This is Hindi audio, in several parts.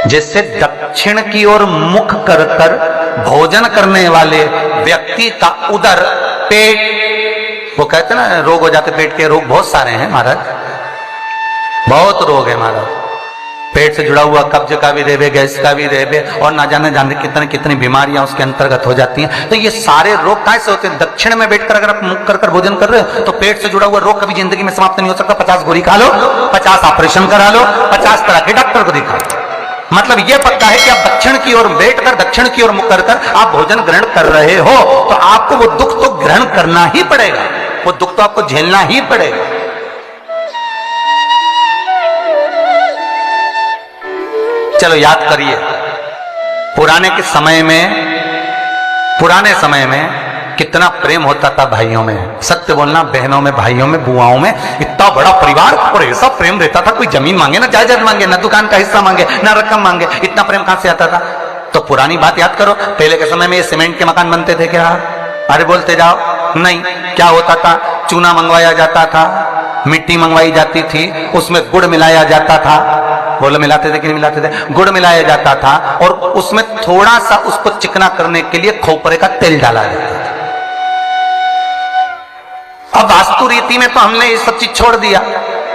जिससे दक्षिण की ओर मुख कर कर भोजन करने वाले व्यक्ति का उदर, पेट, वो कहते ना रोग हो जाते, पेट के रोग बहुत सारे हैं महाराज, बहुत रोग है महाराज। पेट से जुड़ा हुआ कब्ज का भी रेबे, गैस का भी रेबे, और ना जाने जाने कितनी कितनी बीमारियां उसके अंतर्गत हो जाती हैं। तो ये सारे रोग कैसे होते हैं? दक्षिण में बैठकर अगर आप मुख कर कर भोजन कर रहे हो तो पेट से जुड़ा हुआ रोग कभी जिंदगी में समाप्त नहीं हो सकता। 50 गोली खा लो, 50 ऑपरेशन करा लो, 50 तरह के डॉक्टर को दिखा लो। मतलब यह पक्का है कि आप दक्षिण की ओर बैठकर, दक्षिण की ओर मुख कर कर आप भोजन ग्रहण कर रहे हो तो आपको वो दुख तो ग्रहण करना ही पड़ेगा, वो दुख तो आपको झेलना ही पड़ेगा। चलो याद करिए, पुराने समय में कितना प्रेम होता था भाइयों में। सत्य बोलना, बहनों में, भाइयों में, बुआओं में इतना बड़ा परिवार और ऐसा प्रेम रहता था। कोई जमीन मांगे ना जायदाद मांगे, ना दुकान का हिस्सा मांगे, ना रकम मांगे, इतना प्रेम कहां से आता था? तो पुरानी बात याद करो, पहले के समय में ये सीमेंट के मकान बनते थे क्या? अरे बोलते जाओ, नहीं। क्या होता था? चूना मंगवाया जाता था, मिट्टी मंगवाई जाती थी, उसमें गुड़ मिलाया जाता था। बोलो मिलाते थे कि नहीं मिलाते थे? गुड़ मिलाया जाता था और उसमें थोड़ा सा उसको चिकना करने के लिए खोपरे का तेल डाला जाता था। अब वास्तु रीति में तो हमने ये सब चीज छोड़ दिया,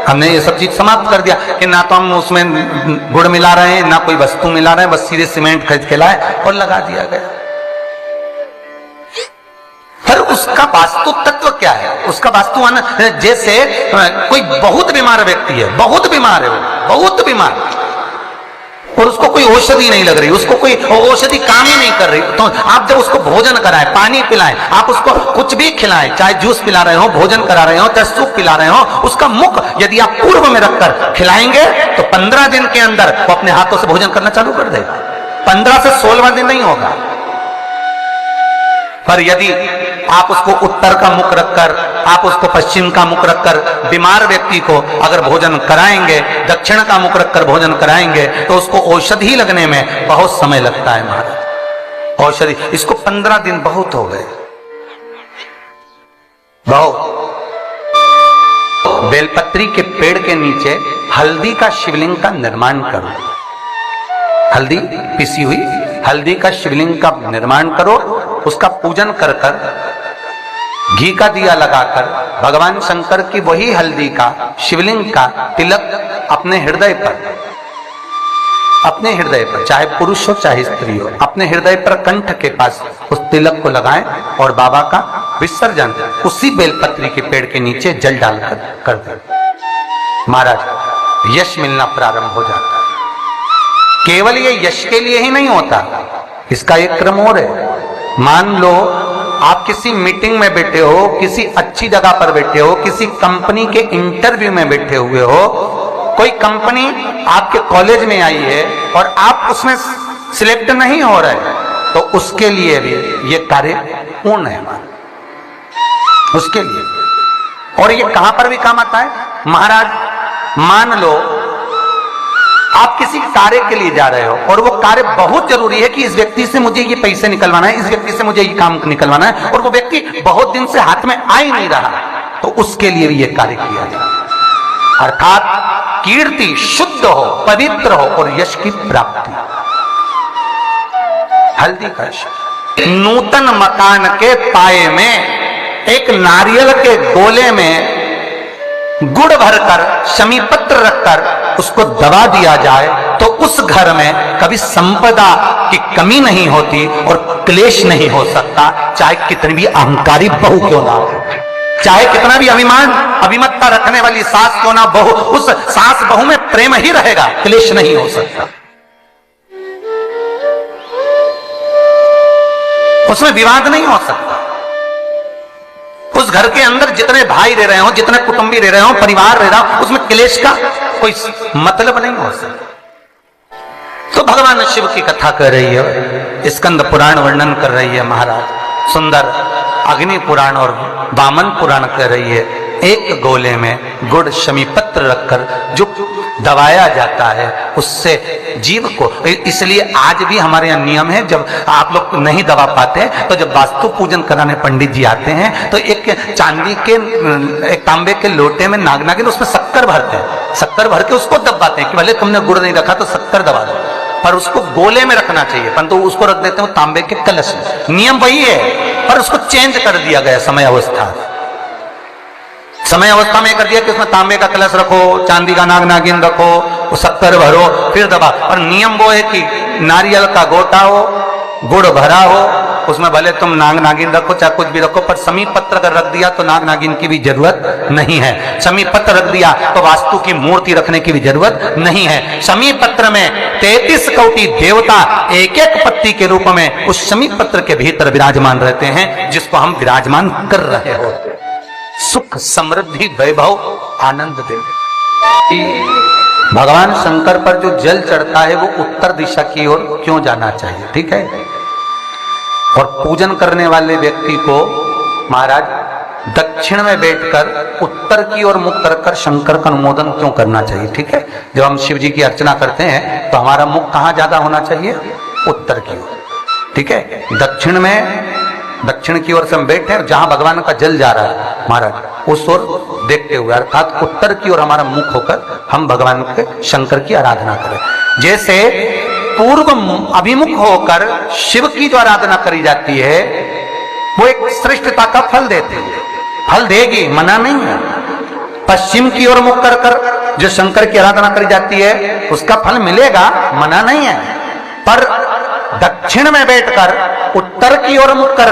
हमने ये सब चीज समाप्त कर दिया कि ना तो हम उसमें गुड़ मिला रहे हैं, ना कोई वस्तु मिला रहे हैं, बस सीधे सीमेंट खरीद के लाए और लगा दिया गया। पर उसका वास्तु तत्व क्या है? उसका वास्तु जैसे कोई बहुत बीमार व्यक्ति है, बहुत बीमार है, बहुत बीमार, और उसको कोई औषधि नहीं लग रही, उसको कोई औषधि काम ही नहीं कर रही, तो आप जब उसको भोजन कराएं, पानी पिलाएं, आप उसको कुछ भी खिलाएं, चाहे जूस पिला रहे हो, भोजन करा रहे हो, चाहे सूप पिला रहे हो, उसका मुख यदि आप पूर्व में रखकर खिलाएंगे तो 15 दिन के अंदर वो अपने हाथों से भोजन करना चालू कर देगा। 15 से 16वां दिन नहीं होगा। पर यदि आप उसको उत्तर का मुख रखकर, आप उसको पश्चिम का मुख रखकर बीमार व्यक्ति को अगर भोजन कराएंगे, दक्षिण का मुख रखकर भोजन कराएंगे तो उसको औषधि लगने में बहुत समय लगता है महाराज। औषधि इसको 15 दिन बहुत हो गए, बहुत। बेलपत्री के पेड़ के नीचे हल्दी का शिवलिंग का निर्माण करो, हल्दी पिसी हुई हल्दी का शिवलिंग का निर्माण करो, उसका पूजन कर कर घी का दिया लगाकर भगवान शंकर की वही हल्दी का शिवलिंग का तिलक अपने हृदय पर, चाहे पुरुष हो चाहे स्त्री हो, अपने हृदय पर कंठ के पास उस तिलक को लगाएं और बाबा का विसर्जन उसी बेलपत्री के पेड़ के नीचे जल डालकर कर दें। महाराज यश मिलना प्रारंभ हो जाता है। केवल ये यश के लिए ही नहीं होता, इसका एक क्रम और है। मान लो आप किसी मीटिंग में बैठे हो, किसी अच्छी जगह पर बैठे हो, किसी कंपनी के इंटरव्यू में बैठे हुए हो, कोई कंपनी आपके कॉलेज में आई है और आप उसमें सिलेक्ट नहीं हो रहे, तो उसके लिए भी ये कार्य पूर्ण है उसके लिए। और ये कहां पर भी काम आता है महाराज। मान लो आप किसी कार्य के लिए जा रहे हो और वो कार्य बहुत जरूरी है कि इस व्यक्ति से मुझे ये पैसे निकलवाना है, इस व्यक्ति से मुझे ये काम निकलवाना है, और वो व्यक्ति बहुत दिन से हाथ में आ ही नहीं रहा, तो उसके लिए भी ये कार्य किया जाए। अर्थात कीर्ति शुद्ध हो, पवित्र हो और यश की प्राप्ति। हल्दी का यश। नूतन मकान के पाए में एक नारियल के गोले में गुड़ भरकर, शमी पत्र रखकर उसको दबा दिया जाए तो उस घर में कभी संपदा की कमी नहीं होती और क्लेश नहीं हो सकता, चाहे कितनी भी अहंकारी बहू क्यों ना हो, चाहे कितना भी अभिमतता रखने वाली सास क्यों ना बहू, उस सास बहू में प्रेम ही रहेगा, क्लेश नहीं हो सकता, उसमें विवाद नहीं हो सकता। उस घर के अंदर जितने भाई रह रहे हो, जितने कुटुंबी रह रहे हो, परिवार रह रहा हो, उसमें क्लेश का कोई मतलब नहीं हो सकता। तो भगवान शिव की कथा कर रही है, स्कंद पुराण वर्णन कर रही है महाराज, सुंदर अग्नि पुराण और वामन पुराण कर रही है। एक गोले में गुड़ शमी पत्र रखकर जो दबाया जाता है उससे जीव को, इसलिए आज भी हमारे यहाँ नियम है, जब आप लोग नहीं दबा पाते तो जब वास्तु पूजन कराने पंडित जी आते हैं तो एक चांदी के, एक तांबे के लोटे में नाग नागिन उसमें शक्कर भरते हैं, शक्कर भर के उसको दबाते हैं कि भले तुमने गुड़ नहीं रखा तो शक्कर दबा दो, पर उसको गोले में रखना चाहिए, परंतु उसको रख देते हो तांबे के कलश में। नियम वही है पर उसको चेंज कर दिया गया समय अवस्था में कर दिया कि उसमें तांबे का कलश रखो, चांदी का नाग नागिन रखो, शक्कर भरो, फिर दबा। और नियम वो है कि नारियल का गोटा हो, गुड़ भरा हो, उसमें भले तुम नाग नागिन रखो चाहे कुछ भी रखो, पर समी पत्र अगर रख दिया तो नाग नागिन की भी जरूरत नहीं है। समी पत्र रख दिया तो वास्तु की मूर्ति रखने की भी जरूरत नहीं है। समी पत्र में 33 कोटि देवता एक एक पत्ती के रूप में उस समी पत्र के भीतर विराजमान रहते हैं, जिसको हम विराजमान कर रहे होते। सुख समृद्धि वैभव आनंद देते। भगवान शंकर पर जो जल चढ़ता है वो उत्तर दिशा की ओर क्यों जाना चाहिए, ठीक है। और पूजन करने वाले व्यक्ति को महाराज दक्षिण में बैठकर उत्तर की ओर मुख कर शंकर का अनुमोदन क्यों करना चाहिए, ठीक है। जब हम शिव जी की अर्चना करते हैं तो हमारा मुख कहाँ ज्यादा होना चाहिए, उत्तर की ओर, ठीक है। दक्षिण की ओर से हम बैठे हैं, जहां भगवान का जल जा रहा है महाराज उस ओर देखते हुए, अर्थात उत्तर की ओर हमारा मुख होकर हम भगवान के शंकर की आराधना करें। जैसे पूर्व अभिमुख होकर शिव की जो आराधना करी जाती है वो एक श्रेष्ठता का फल देती है, फल देगी, मना नहीं है। पश्चिम की ओर मुख कर जो शंकर की आराधना करी जाती है उसका फल मिलेगा, मना नहीं है। पर दक्षिण में बैठकर उत्तर की ओर मुख कर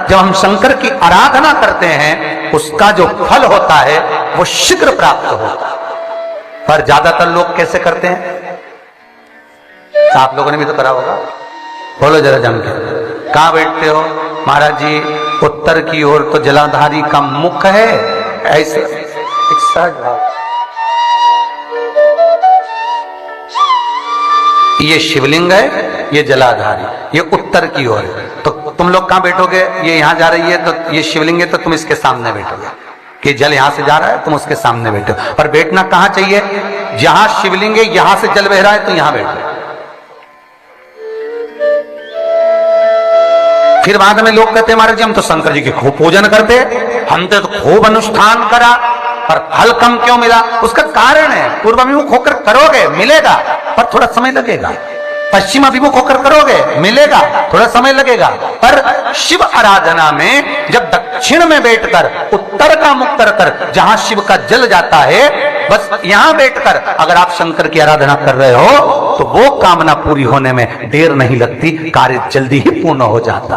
जब हम शंकर की आराधना करते हैं उसका जो फल होता है वो शीघ्र प्राप्त होता है। पर ज्यादातर लोग कैसे करते हैं, आप लोगों ने भी तो करा होगा, बोलो जरा जम के, कहां बैठते हो महाराज जी, उत्तर की ओर तो जलाधारी का मुख है, ऐसे एक सहज भाव। ये शिवलिंग है, ये जलाधारी, ये उत्तर की ओर है, तो तुम लोग कहां बैठोगे, ये यहां जा रही है तो ये शिवलिंग है तो तुम इसके सामने बैठोगे, कि जल यहां से जा रहा है तुम उसके सामने बैठो। पर बैठना कहां चाहिए, जहां शिवलिंग है यहां से जल बह रहा है तो यहां बैठो। फिर बाद में लोग कहते हैं महाराज जी हम तो शंकर जी की खूब पूजन करते, हमने तो खूब अनुष्ठान करा पर फल कम क्यों मिला। उसका कारण है पूर्व अभिमुख होकर करोगे मिलेगा पर थोड़ा समय लगेगा, पश्चिम अभिमुख होकर करोगे मिलेगा, थोड़ा समय लगेगा। पर शिव आराधना में जब दक्षिण में बैठकर उत्तर का मुख कर जहां शिव का जल जाता है, बस यहां बैठकर अगर आप शंकर की आराधना कर रहे हो तो वो कामना पूरी होने में देर नहीं लगती, कार्य जल्दी ही पूर्ण हो जाता।